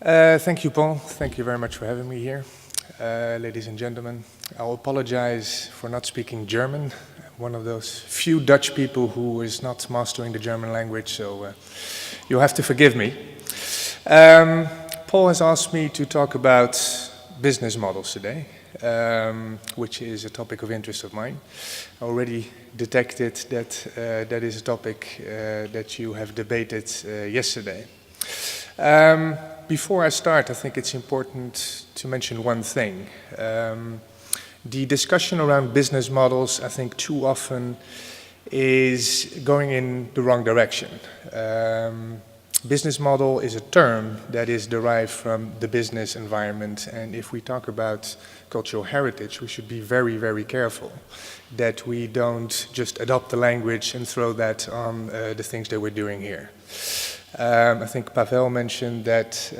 Thank you, Paul. Thank you very much for having me here. Ladies and gentlemen, I'll apologize for not speaking German. I'm one of those few Dutch people who is not mastering the German language, so you'll have to forgive me. Paul has asked me to talk about business models today, which is a topic of interest of mine. I already detected that that is a topic that you have debated yesterday. Before I start, I think it's important to mention one thing. The discussion around business models, I think too often, is going in the wrong direction. Business model is a term that is derived from the business environment, and if we talk about cultural heritage, we should be very, very careful that we don't just adopt the language and throw that on the things that we're doing here. I think Pavel mentioned that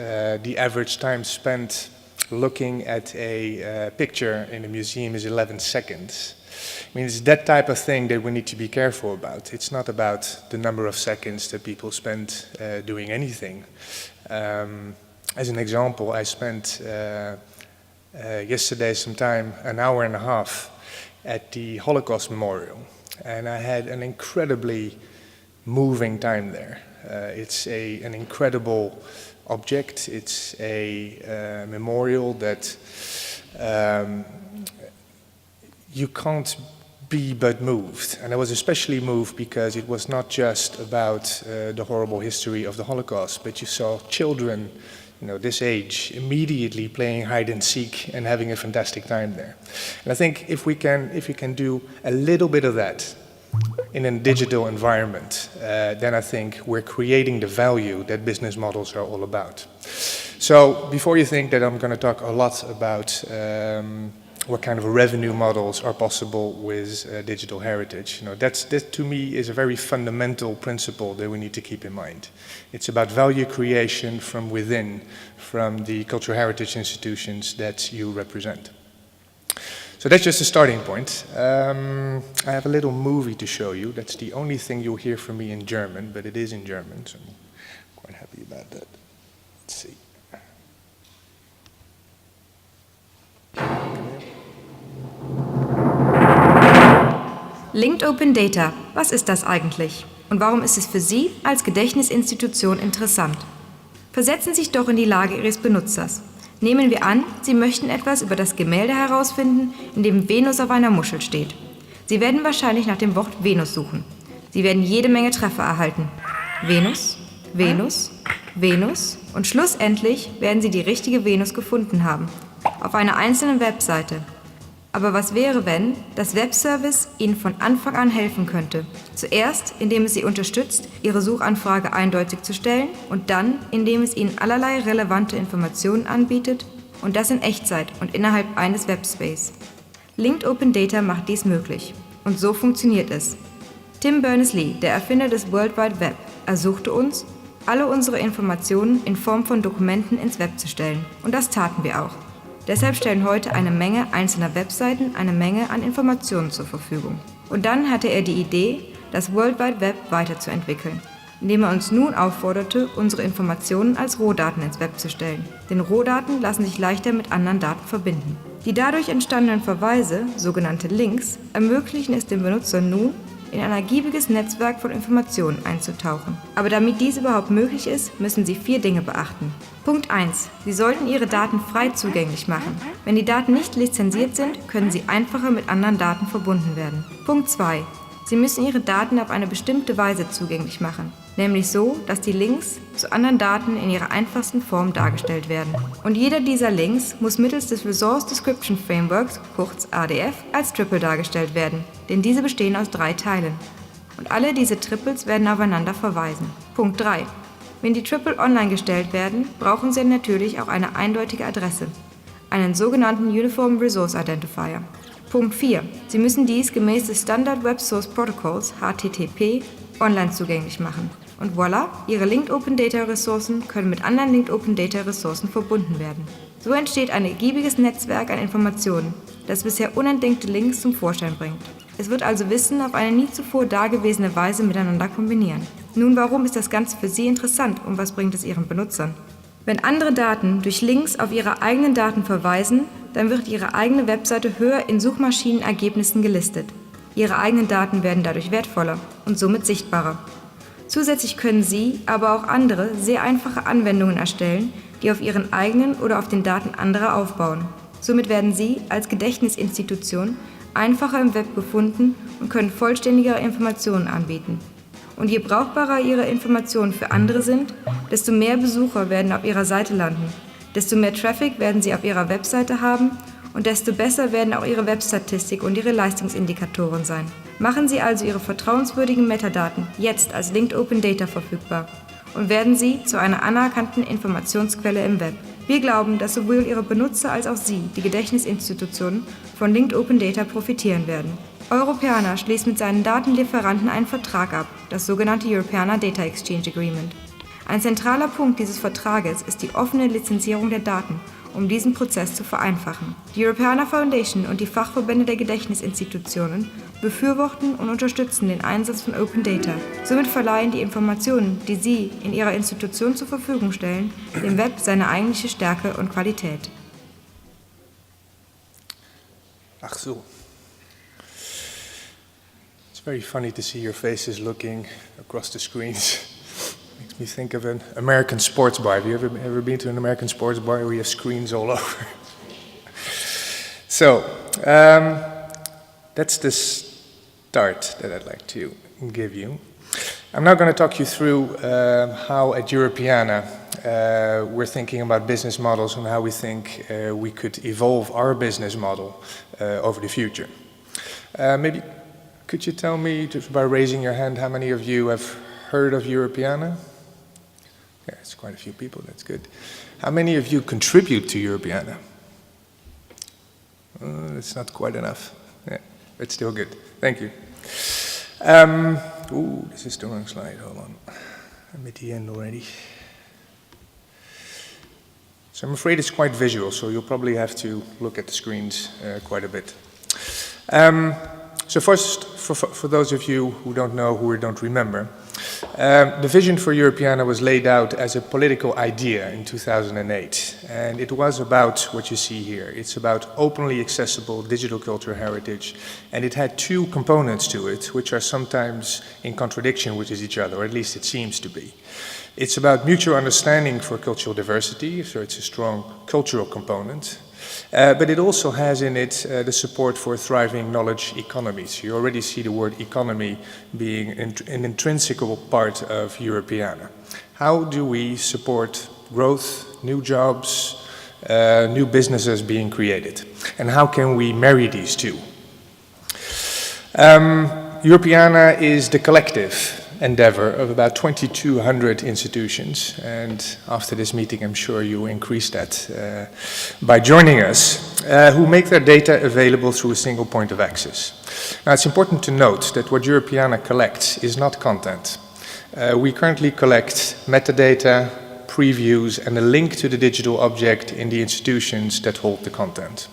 the average time spent looking at a picture in a museum is 11 seconds. I mean, it's that type of thing that we need to be careful about. It's not about the number of seconds that people spend doing anything. As an example, I spent yesterday some time, an hour and a half, at the Holocaust Memorial, and I had an incredibly moving time there. It's an incredible object. It's a memorial that you can't be but moved. And I was especially moved because it was not just about the horrible history of the Holocaust, but you saw children, this age, immediately playing hide and seek and having a fantastic time there. And I think if we can do a little bit of that in a digital environment, then I think we're creating the value that business models are all about. So before you think that I'm going to talk a lot about what kind of revenue models are possible with digital heritage, that to me is a very fundamental principle that we need to keep in mind. It's about value creation from within, from the cultural heritage institutions that you represent. So that's just a starting point. I have a little movie to show you. That's the only thing you'll hear from me in German, but it is in German, so I'm quite happy about that. Let's see. Linked Open Data, was ist das eigentlich? Und warum ist es für Sie als Gedächtnisinstitution interessant? Versetzen Sie sich doch in die Lage Ihres Benutzers. Nehmen wir an, Sie möchten etwas über das Gemälde herausfinden, in dem Venus auf einer Muschel steht. Sie werden wahrscheinlich nach dem Wort Venus suchen. Sie werden jede Menge Treffer erhalten. Venus, Venus, Venus und schlussendlich werden Sie die richtige Venus gefunden haben. Auf einer einzelnen Webseite. Aber was wäre, wenn das Webservice Ihnen von Anfang an helfen könnte? Zuerst, indem es Sie unterstützt, Ihre Suchanfrage eindeutig zu stellen und dann, indem es Ihnen allerlei relevante Informationen anbietet und das in Echtzeit und innerhalb eines Webspace. Linked Open Data macht dies möglich. Und so funktioniert es. Tim Berners-Lee, der Erfinder des World Wide Web, ersuchte uns, alle unsere Informationen in Form von Dokumenten ins Web zu stellen. Und das taten wir auch. Deshalb stellen heute eine Menge einzelner Webseiten eine Menge an Informationen zur Verfügung. Und dann hatte er die Idee, das World Wide Web weiterzuentwickeln, indem er uns nun aufforderte, unsere Informationen als Rohdaten ins Web zu stellen. Denn Rohdaten lassen sich leichter mit anderen Daten verbinden. Die dadurch entstandenen Verweise, sogenannte Links, ermöglichen es dem Benutzer nun, in ein ergiebiges Netzwerk von Informationen einzutauchen. Aber damit dies überhaupt möglich ist, müssen Sie 4 Dinge beachten. Punkt 1. Sie sollten Ihre Daten frei zugänglich machen. Wenn die Daten nicht lizenziert sind, können sie einfacher mit anderen Daten verbunden werden. Punkt 2. Sie müssen Ihre Daten auf eine bestimmte Weise zugänglich machen, nämlich so, dass die Links zu anderen Daten in ihrer einfachsten Form dargestellt werden. Und jeder dieser Links muss mittels des Resource Description Frameworks, kurz RDF, als Triple dargestellt werden, denn diese bestehen aus 3 Teilen. Und alle diese Triples werden aufeinander verweisen. Punkt 3. Wenn die Triple online gestellt werden, brauchen Sie natürlich auch eine eindeutige Adresse, einen sogenannten Uniform Resource Identifier. Punkt 4. Sie müssen dies gemäß des Standard Web Source Protocols HTTP online zugänglich machen. Und voilà, Ihre Linked Open Data Ressourcen können mit anderen Linked Open Data Ressourcen verbunden werden. So entsteht ein ergiebiges Netzwerk an Informationen, das bisher unentdeckte Links zum Vorschein bringt. Es wird also Wissen auf eine nie zuvor dagewesene Weise miteinander kombinieren. Nun, warum ist das Ganze für Sie interessant und was bringt es Ihren Benutzern? Wenn andere Daten durch Links auf ihre eigenen Daten verweisen, dann wird ihre eigene Webseite höher in Suchmaschinenergebnissen gelistet. Ihre eigenen Daten werden dadurch wertvoller und somit sichtbarer. Zusätzlich können Sie, aber auch andere, sehr einfache Anwendungen erstellen, die auf Ihren eigenen oder auf den Daten anderer aufbauen. Somit werden Sie als Gedächtnisinstitution einfacher im Web gefunden und können vollständigere Informationen anbieten. Und je brauchbarer Ihre Informationen für andere sind, desto mehr Besucher werden auf Ihrer Seite landen, desto mehr Traffic werden Sie auf Ihrer Webseite haben und desto besser werden auch Ihre Webstatistik und Ihre Leistungsindikatoren sein. Machen Sie also Ihre vertrauenswürdigen Metadaten jetzt als Linked Open Data verfügbar und werden Sie zu einer anerkannten Informationsquelle im Web. Wir glauben, dass sowohl Ihre Benutzer als auch Sie, die Gedächtnisinstitutionen, von Linked Open Data profitieren werden. Europeana schließt mit seinen Datenlieferanten einen Vertrag ab, das sogenannte Europeana Data Exchange Agreement. Ein zentraler Punkt dieses Vertrages ist die offene Lizenzierung der Daten, um diesen Prozess zu vereinfachen. Die Europeana Foundation und die Fachverbände der Gedächtnisinstitutionen befürworten und unterstützen den Einsatz von Open Data. Somit verleihen die Informationen, die Sie in Ihrer Institution zur Verfügung stellen, dem Web seine eigentliche Stärke und Qualität. Ach so. It's very funny to see your faces looking across the screens. Makes me think of an American sports bar. Have you ever been to an American sports bar where you have screens all over? So, that's the start that I'd like to give you. I'm now going to talk you through how at Europeana we're thinking about business models and how we think we could evolve our business model over the future. Maybe could you tell me, just by raising your hand, how many of you have heard of Europeana? Yeah, it's quite a few people, that's good. How many of you contribute to Europeana? It's not quite enough, yeah, but still good. Thank you. Ooh, this is the wrong slide, hold on. I'm at the end already. So I'm afraid it's quite visual, so you'll probably have to look at the screens quite a bit. So first, for those of you who don't know, who don't remember, the vision for Europeana was laid out as a political idea in 2008, and it was about what you see here. It's about openly accessible digital cultural heritage, and it had two components to it, which are sometimes in contradiction with each other, or at least it seems to be. It's about mutual understanding for cultural diversity, so it's a strong cultural component. But it also has in it the support for a thriving knowledge economy. So you already see the word economy being an intrinsic part of Europeana. How do we support growth, new jobs, new businesses being created? And how can we marry these two? Europeana is the collective endeavor of about 2,200 institutions, and after this meeting I'm sure you will increase that by joining us, who make their data available through a single point of access. Now it's important to note that what Europeana collects is not content. We currently collect metadata, previews and a link to the digital object in the institutions that hold the content.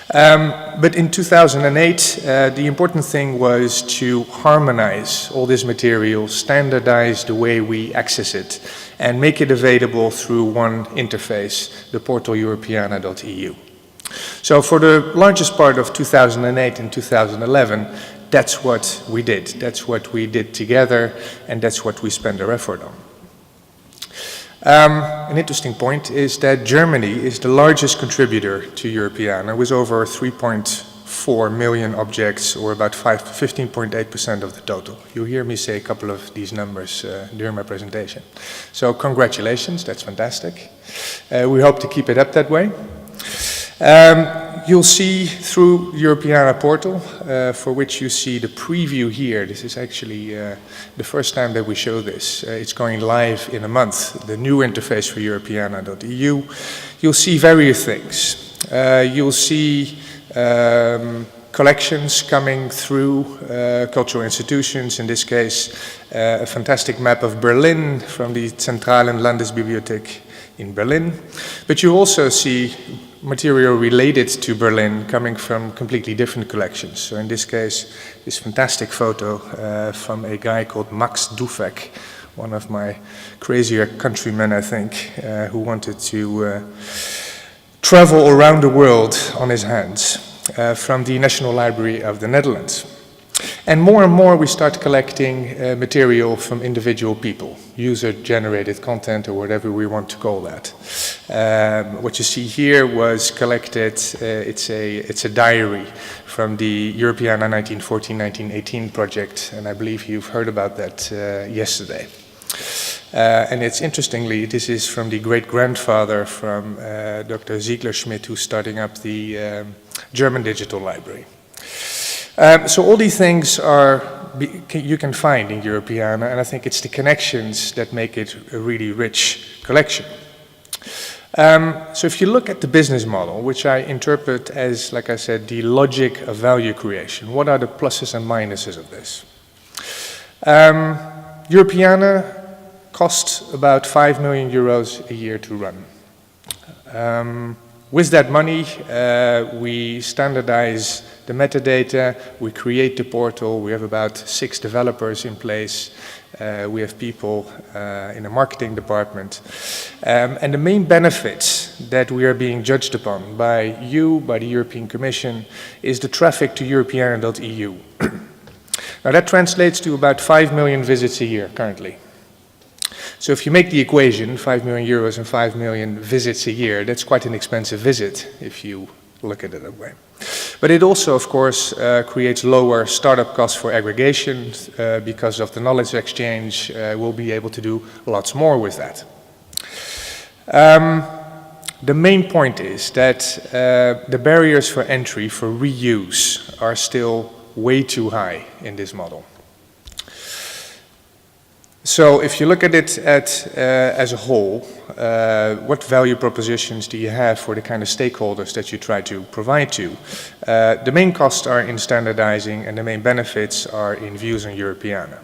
But in 2008, the important thing was to harmonize all this material, standardize the way we access it, and make it available through one interface, the portal europeana.eu. So for the largest part of 2008 and 2011, that's what we did. That's what we did together, and that's what we spent our effort on. An interesting point is that Germany is the largest contributor to Europeana, with over 3.4 million objects, or about 15.8% of the total. You'll hear me say a couple of these numbers during my presentation. So congratulations, that's fantastic. We hope to keep it up that way. You'll see through Europeana portal, for which you see the preview here. This is actually the first time that we show this. It's going live in a month, the new interface for Europeana.eu. You'll see various things. You'll see collections coming through cultural institutions, in this case a fantastic map of Berlin from the Zentralen Landesbibliothek in Berlin. But you also see material related to Berlin coming from completely different collections. So in this case, this fantastic photo from a guy called Max Dufek, one of my crazier countrymen, I think, who wanted to travel around the world on his hands, from the National Library of the Netherlands. And more we start collecting material from individual people, user-generated content or whatever we want to call that. What you see here was collected, it's a diary from the Europeana 1914-1918 project, and I believe you've heard about that yesterday. And it's interestingly, this is from the great-grandfather from Dr. Ziegler-Schmidt, who's starting up the German Digital Library. So all these things you can find in Europeana, and I think it's the connections that make it a really rich collection. So if you look at the business model, which I interpret as, like I said, the logic of value creation, what are the pluses and minuses of this? Europeana costs about 5 million euros a year to run. With that money, we standardize the metadata, we create the portal, we have about 6 developers in place, we have people in the marketing department. And the main benefits that we are being judged upon by you, by the European Commission, is the traffic to Europeana.eu. Now that translates to about 5 million visits a year currently. So if you make the equation, 5 million euros and 5 million visits a year, that's quite an expensive visit if you look at it that way. But it also, of course, creates lower startup costs for aggregation because of the knowledge exchange. We'll be able to do lots more with that. The main point is that the barriers for entry for reuse are still way too high in this model. So if you look at it as a whole, what value propositions do you have for the kind of stakeholders that you try to provide to? The main costs are in standardizing and the main benefits are in views on Europeana.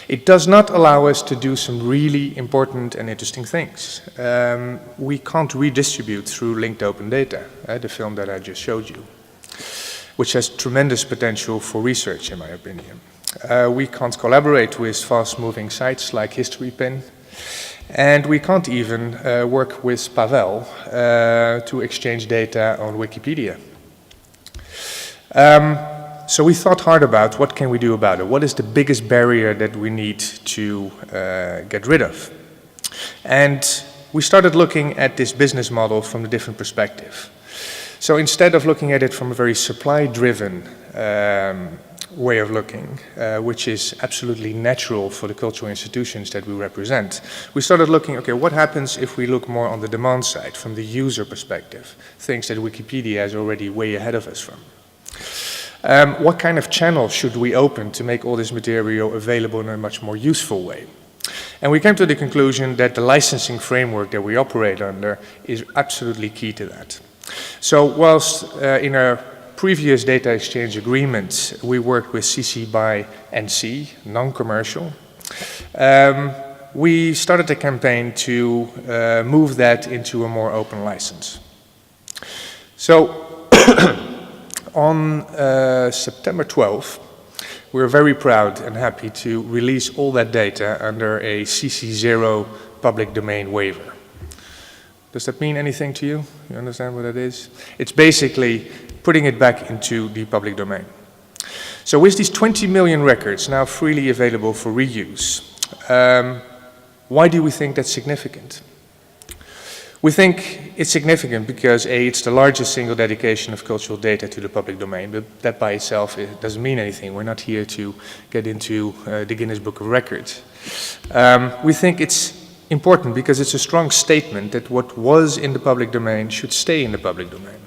It does not allow us to do some really important and interesting things. We can't redistribute through linked open data, the film that I just showed you, which has tremendous potential for research in my opinion. We can't collaborate with fast-moving sites like HistoryPin, and we can't even work with Pavel to exchange data on Wikipedia. So we thought hard about what can we do about it. What is the biggest barrier that we need to get rid of? And we started looking at this business model from a different perspective. So instead of looking at it from a very supply-driven way of looking, which is absolutely natural for the cultural institutions that we represent, we started looking, okay, what happens if we look more on the demand side, from the user perspective, things that Wikipedia is already way ahead of us from. What kind of channels should we open to make all this material available in a much more useful way? And we came to the conclusion that the licensing framework that we operate under is absolutely key to that. So whilst in our previous data exchange agreements, we worked with CC BY NC, non-commercial. We started a campaign to move that into a more open license. So on September 12th, we're very proud and happy to release all that data under a CC0 public domain waiver. Does that mean anything to you? You understand what that is? It's basically putting it back into the public domain. So with these 20 million records now freely available for reuse, why do we think that's significant? We think it's significant because A, it's the largest single dedication of cultural data to the public domain, but that by itself it doesn't mean anything. We're not here to get into the Guinness Book of Records. We think it's important because it's a strong statement that what was in the public domain should stay in the public domain.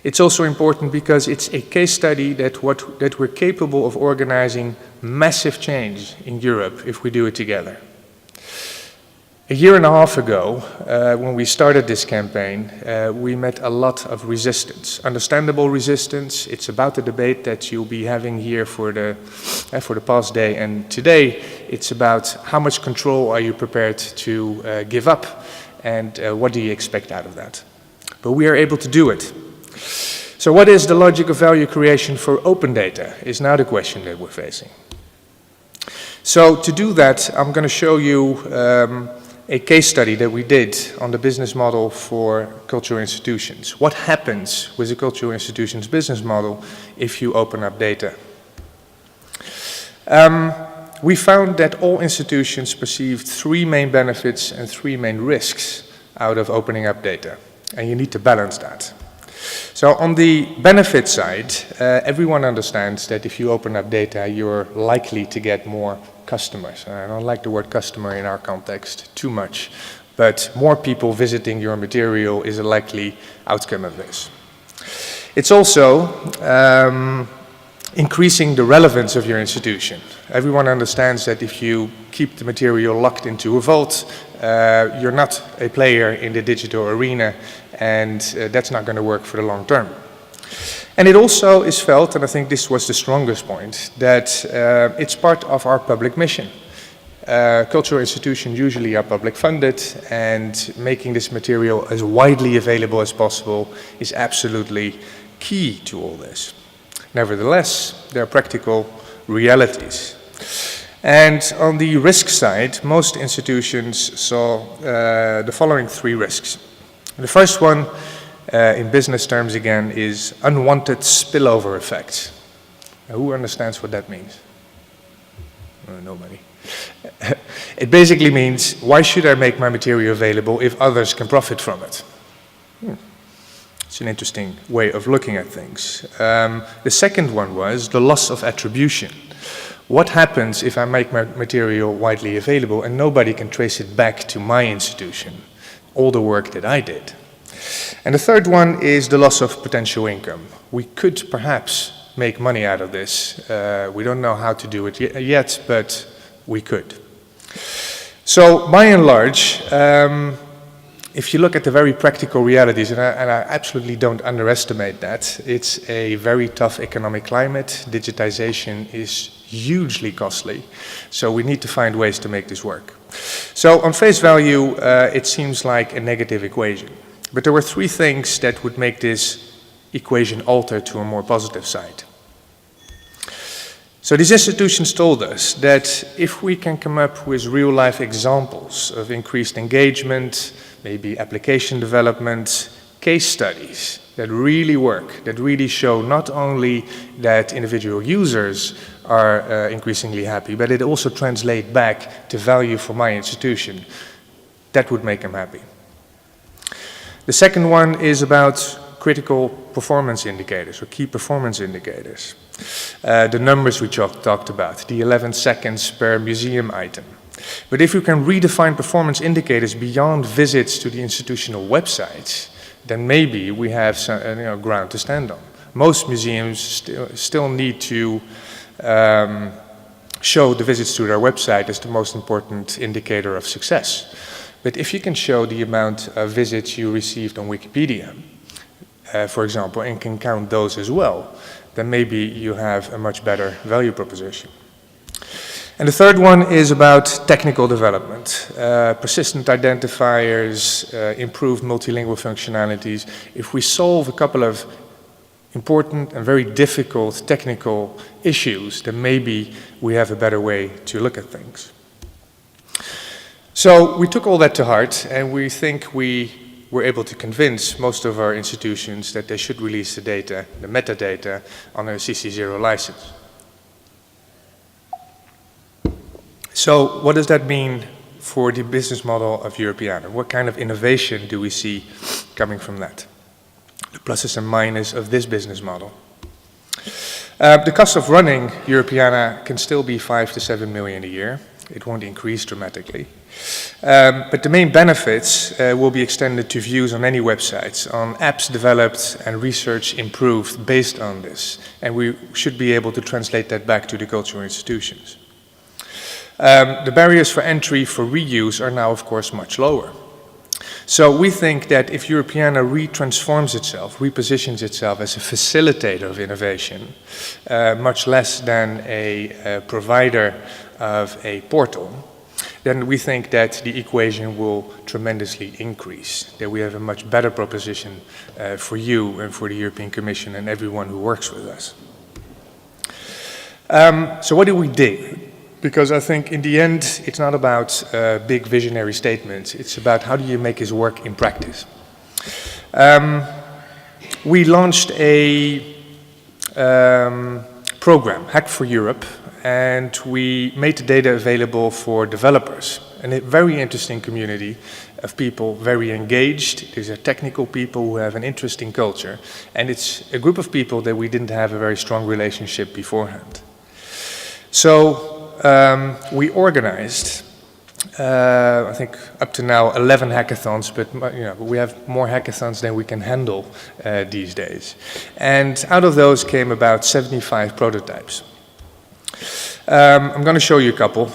It's also important because it's a case study that we're capable of organizing massive change in Europe if we do it together. A year and a half ago, when we started this campaign, we met a lot of resistance, understandable resistance. It's about the debate that you'll be having here for the past day, and today it's about how much control are you prepared to give up, and what do you expect out of that. But we are able to do it. So what is the logic of value creation for open data is now the question that we're facing. So to do that, I'm going to show you a case study that we did on the business model for cultural institutions. What happens with a cultural institution's business model if you open up data? We found that all institutions perceived three main benefits and three main risks out of opening up data, and you need to balance that. So on the benefit side, everyone understands that if you open up data, you're likely to get more customers. I don't like the word customer in our context too much, but more people visiting your material is a likely outcome of this. It's also increasing the relevance of your institution. Everyone understands that if you keep the material locked into a vault, you're not a player in the digital arena, and that's not going to work for the long term. And it also is felt, and I think this was the strongest point, that it's part of our public mission. Cultural institutions usually are public funded, and making this material as widely available as possible is absolutely key to all this. Nevertheless, there are practical realities. And on the risk side, most institutions saw the following three risks. The first one, in business terms again, is unwanted spillover effects. Now, who understands what that means? Nobody. It basically means, why should I make my material available if others can profit from it? It's an interesting way of looking at things. The second one was the loss of attribution. What happens if I make my material widely available and nobody can trace it back to my institution, all the work that I did? And the third one is the loss of potential income. We could perhaps make money out of this. We don't know how to do it yet, but we could. So by and large, if you look at the very practical realities, and I absolutely don't underestimate that, it's a very tough economic climate. Digitization is hugely costly, so we need to find ways to make this work. So on face value, it seems like a negative equation. But there were three things that would make this equation alter to a more positive side. So these institutions told us that if we can come up with real-life examples of increased engagement, maybe application development, case studies that really work, that really show not only that individual users are increasingly happy, but it also translates back to value for my institution, that would make them happy. The second one is about critical performance indicators, or key performance indicators. The numbers we talked about, the 11 seconds per museum item. But if you can redefine performance indicators beyond visits to the institutional websites, then maybe we have some ground to stand on. Most museums still need to show the visits to their website as the most important indicator of success. But if you can show the amount of visits you received on Wikipedia, for example, and can count those as well, then maybe you have a much better value proposition. And the third one is about technical development, persistent identifiers, improved multilingual functionalities. If we solve a couple of important and very difficult technical issues, then maybe we have a better way to look at things. So we took all that to heart, and we think we were able to convince most of our institutions that they should release the data, the metadata, on a CC0 license. So what does that mean for the business model of Europeana? What kind of innovation do we see coming from that? The pluses and minuses of this business model. The cost of running Europeana can still be 5 to 7 million a year. It won't increase dramatically. But the main benefits will be extended to views on any websites, on apps developed and research improved based on this. And we should be able to translate that back to the cultural institutions. The barriers for entry for reuse are now, of course, much lower. So we think that if Europeana retransforms itself, repositions itself as a facilitator of innovation, much less than a provider of a portal, then we think that the equation will tremendously increase, that we have a much better proposition for you and for the European Commission and everyone who works with us. So what do we do? Because I think in the end, it's not about big visionary statements. It's about how do you make this work in practice. We launched a program, Hack for Europe, and we made the data available for developers. And a very interesting community of people, very engaged. These are technical people who have an interesting culture. And it's a group of people that we didn't have a very strong relationship beforehand. So we organized, I think up to now 11 hackathons, but we have more hackathons than we can handle these days. And out of those came about 75 prototypes. I'm going to show you a couple.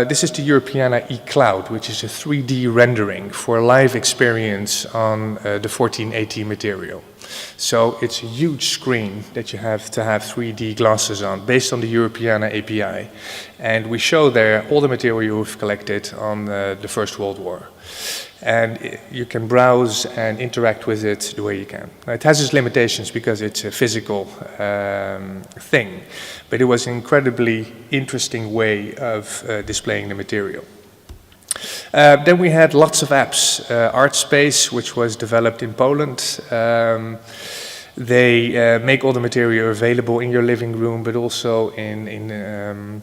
This is the Europeana eCloud, which is a 3D rendering for a live experience on the 1480 material. So it's a huge screen that you have to have 3D glasses on based on the Europeana API. And we show there all the material we've collected on the First World War. And you can browse and interact with it the way you can. Now, it has its limitations because it's a physical thing, but it was an incredibly interesting way of displaying the material. Then we had lots of apps. ArtSpace, which was developed in Poland. They make all the material available in your living room, but also in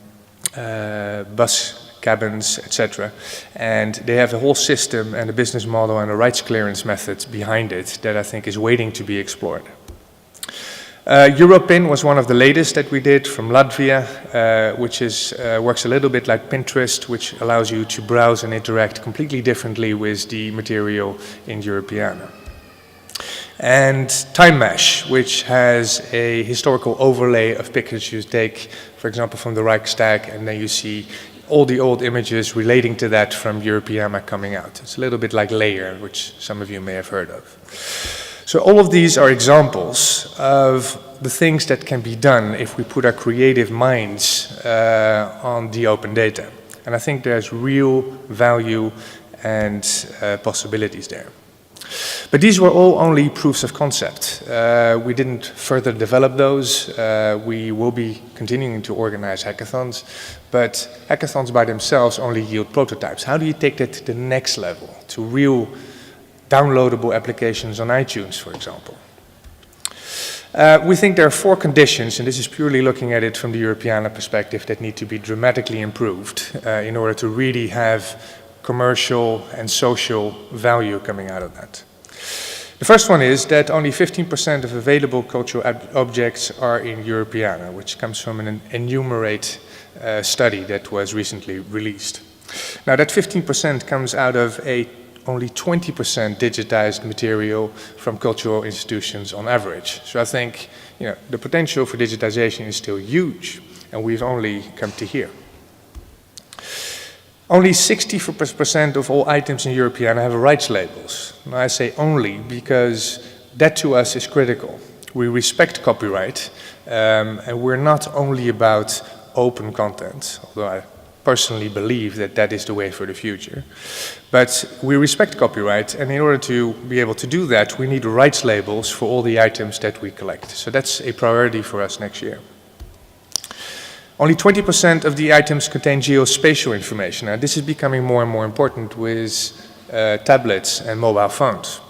bus cabins, etc. And they have a whole system and a business model and a rights clearance method behind it that I think is waiting to be explored. Europeana was one of the latest that we did from Latvia, which works a little bit like Pinterest, which allows you to browse and interact completely differently with the material in Europeana. And Time Mesh, which has a historical overlay of pictures you take, for example, from the Reichstag, and then you see all the old images relating to that from Europeana coming out. It's a little bit like Layer, which some of you may have heard of. So all of these are examples of the things that can be done if we put our creative minds on the open data. And I think there's real value and possibilities there. But these were all only proofs of concept. We didn't further develop those. We will be continuing to organize hackathons, but hackathons by themselves only yield prototypes. How do you take that to the next level, to real downloadable applications on iTunes, for example? We think there are 4 conditions, and this is purely looking at it from the Europeana perspective, that need to be dramatically improved in order to really have commercial and social value coming out of that. The first one is that only 15% of available cultural objects are in Europeana, which comes from an Enumerate study that was recently released. Now that 15% comes out of only 20% digitized material from cultural institutions on average. So I think the potential for digitization is still huge, and we've only come to here. Only 60% of all items in Europeana have rights labels. Now I say only because that to us is critical. We respect copyright, and we're not only about open content, although I personally believe that that is the way for the future. But we respect copyright, and in order to be able to do that, we need rights labels for all the items that we collect. So that's a priority for us next year. Only 20% of the items contain geospatial information. Now, this is becoming more and more important with tablets and mobile phones.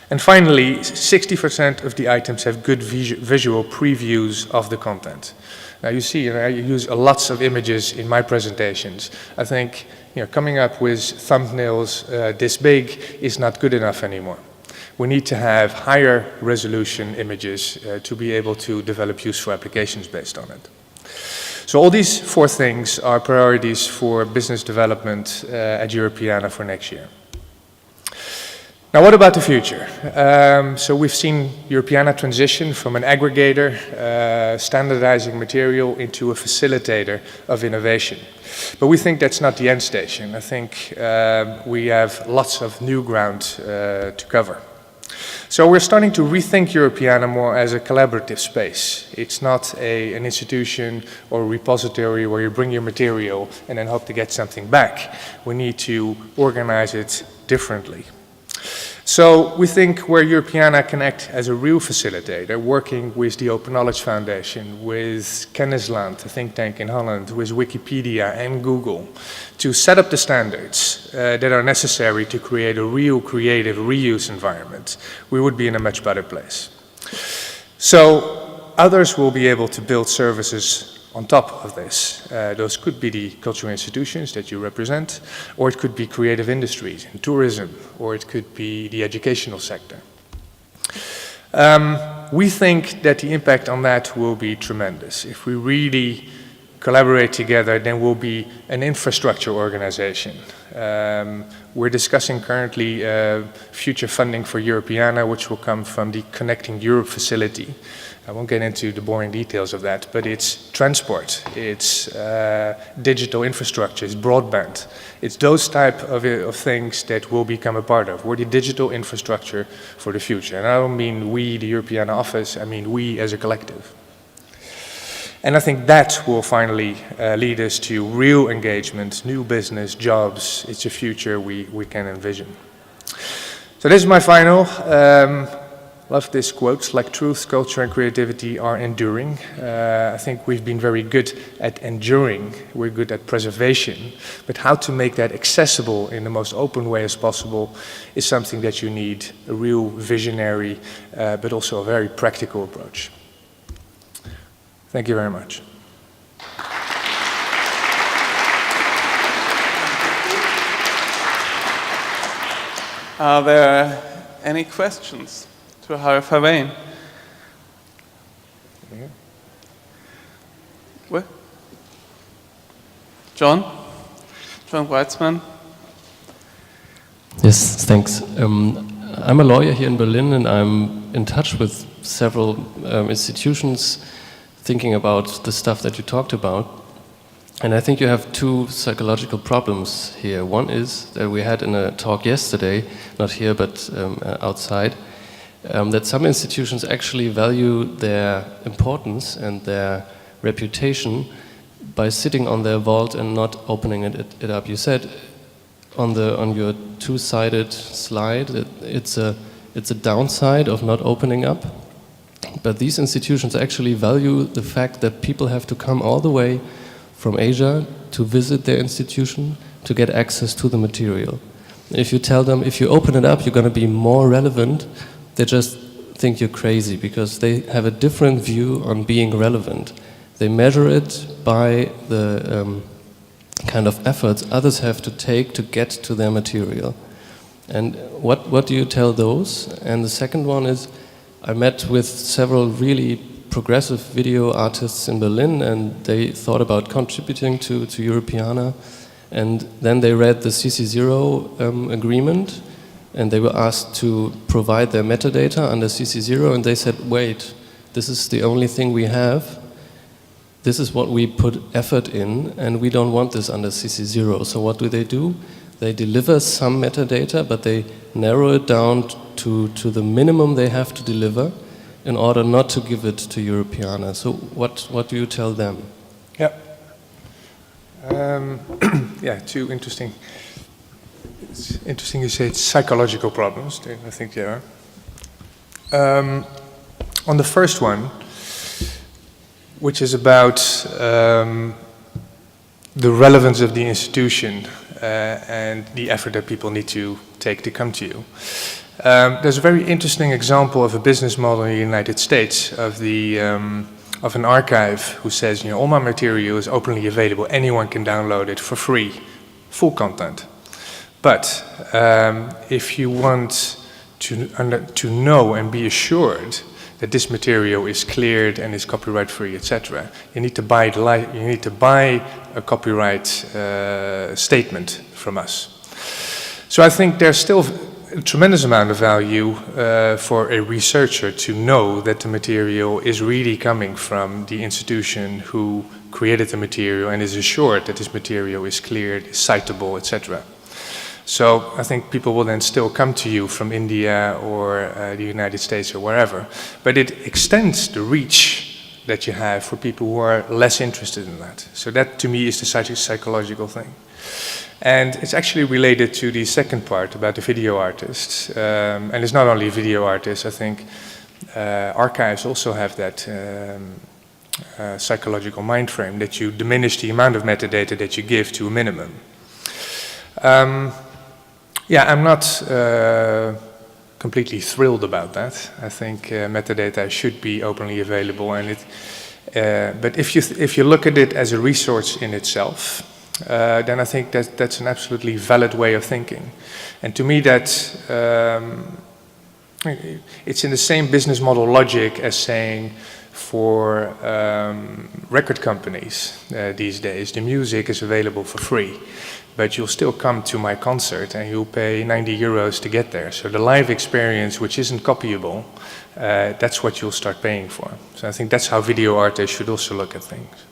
And finally, 60% of the items have good visual previews of the content. Now, you see, I use lots of images in my presentations. I think coming up with thumbnails this big is not good enough anymore. We need to have higher resolution images to be able to develop useful applications based on it. So all these 4 things are priorities for business development at Europeana for next year. Now what about the future? So we've seen Europeana transition from an aggregator, standardizing material, into a facilitator of innovation. But we think that's not the end station. I think we have lots of new ground to cover. So we're starting to rethink Europeana more as a collaborative space. It's not an institution or a repository where you bring your material and then hope to get something back. We need to organize it differently. So we think where Europeana can act as a real facilitator, working with the Open Knowledge Foundation, with Kennisland, a think tank in Holland, with Wikipedia and Google, to set up the standards that are necessary to create a real creative reuse environment, we would be in a much better place. So others will be able to build services on top of this. Those could be the cultural institutions that you represent, or it could be creative industries and tourism, or it could be the educational sector. We think that the impact on that will be tremendous. If we really collaborate together, then we'll be an infrastructure organization. We're discussing currently future funding for Europeana, which will come from the Connecting Europe facility. I won't get into the boring details of that, but it's transport, it's digital infrastructure, it's broadband. It's those type of things that we'll become a part of. We're the digital infrastructure for the future. And I don't mean we, the Europeana office, I mean we as a collective. And I think that will finally lead us to real engagement, new business, jobs. It's a future we can envision. So this is my final. Love this quote, like truth, culture and creativity are enduring. I think we've been very good at enduring, we're good at preservation, but how to make that accessible in the most open way as possible is something that you need a real visionary, but also a very practical approach. Thank you very much. Are there any questions to Verwayen? What? John Weitzman. Yes, thanks. I'm a lawyer here in Berlin, and I'm in touch with several institutions thinking about the stuff that you talked about. And I think you have two psychological problems here. One is that we had in a talk yesterday, not here but outside, that some institutions actually value their importance and their reputation by sitting on their vault and not opening it up. You said on your two-sided slide that it's a downside of not opening up. But these institutions actually value the fact that people have to come all the way from Asia to visit their institution to get access to the material. If you tell them, if you open it up, you're going to be more relevant, they just think you're crazy because they have a different view on being relevant. They measure it by the kind of efforts others have to take to get to their material. And what do you tell those? And the second one is, I met with several really progressive video artists in Berlin, and they thought about contributing to Europeana. And then they read the CC0 agreement, and they were asked to provide their metadata under CC0, and they said, wait, this is the only thing we have. This is what we put effort in, and we don't want this under CC0. So what do? They deliver some metadata, but they narrow it down to the minimum they have to deliver in order not to give it to Europeana. So what do you tell them? Yeah. Yeah, two interesting. It's interesting you say it's psychological problems. I think they are. On the first one, which is about the relevance of the institution and the effort that people need to take to come to you. There's a very interesting example of a business model in the United States of an archive who says, you know, all my material is openly available, anyone can download it for free, full content. But if you want to know and be assured that this material is cleared and is copyright free, etc., you need to buy a copyright statement from us. So I think there's still a tremendous amount of value for a researcher to know that the material is really coming from the institution who created the material and is assured that this material is cleared, is citable, etc. So I think people will then still come to you from India or the United States or wherever. But it extends the reach that you have for people who are less interested in that. So that to me is the psychological thing. And it's actually related to the second part about the video artists. And it's not only video artists, I think archives also have that psychological mind frame that you diminish the amount of metadata that you give to a minimum. Yeah, I'm not completely thrilled about that. I think metadata should be openly available, and but if you look at it as a resource in itself, then I think that's an absolutely valid way of thinking. And to me, it's in the same business model logic as saying for record companies these days, the music is available for free, but you'll still come to my concert and you'll pay 90 euros to get there. So the live experience, which isn't copyable, that's what you'll start paying for. So I think that's how video artists should also look at things.